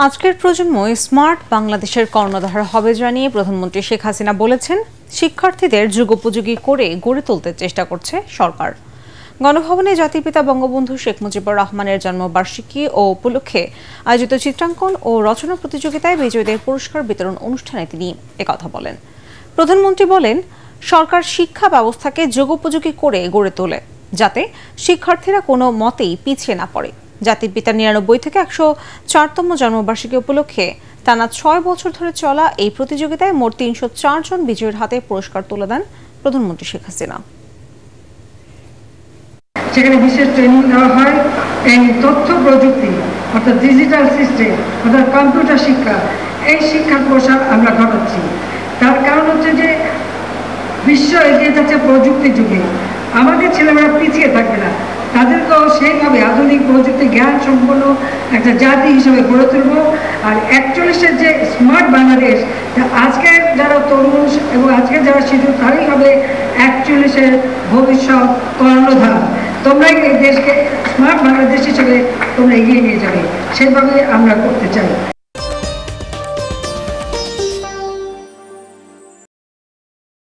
আজকের প্রজন্ম স্মার্ট বাংলাদেশের কর্ণধার হবে জানিয়ে প্রধানমন্ত্রী শেখ হাসিনা বলেছেন, শিক্ষার্থীদের যুগোপযোগী করে গড়ে তুলতে চেষ্টা করছে সরকার। গণভবনে জাতির পিতা বঙ্গবন্ধু শেখ মুজিবুর রহমানের জন্মবার্ষিকী ও উপলক্ষে আয়োজিত চিত্রাঙ্কন ও রচনা প্রতিযোগিতায় বিজয়ীদের পুরস্কার বিতরণ অনুষ্ঠানে তিনি একথা বলেন। প্রধানমন্ত্রী বলেন, সরকার শিক্ষা ব্যবস্থাকে যুগোপযোগী করে গড়ে তোলে, যাতে শিক্ষার্থীরা কোনো মতেই পিছিয়ে না পড়ে। জাতির পিতার ৯৯ থেকে ১০৪তম জন্মবার্ষিকী উপলক্ষে টানা ৬ বছর ধরে চলা এই প্রতিযোগিতায় মোট ৩০৪ জন বিজয়ীর হাতে পুরস্কার তুলে দেন প্রধানমন্ত্রী শেখ হাসিনা। সেখানে বিশেষ ট্রেনিং দেওয়া হয় এই তথ্য প্রযুক্তি অর্থাৎ ডিজিটাল সিস্টেম অর্থাৎ কম্পিউটার শিক্ষা, এই শিক্ষার প্রসার আমরা ঘটাচ্ছি। তার কারণ হচ্ছে যে বিশ্ব এগিয়ে যাচ্ছে প্রযুক্তির যুগে, আমাদের ছেলেমেয়েরা পিছিয়ে থাকবে না, তাদেরকেও সেইভাবে আধুনিক প্রযুক্তি জ্ঞান সম্পন্ন একটা জাতি হিসেবে গড়ে তুলব। আর ৪১-এর যে স্মার্ট বাংলাদেশ, আজকের যারা তরুণ এবং আজকের যারা শিশু, তারাই হবে ৪১-এর ভবিষ্যৎ কর্ণধার। তোমরাই এই দেশকে স্মার্ট বাংলাদেশ হিসেবে তোমরা এগিয়ে নিয়ে যাবে, সেভাবে আমরা করতে চাই।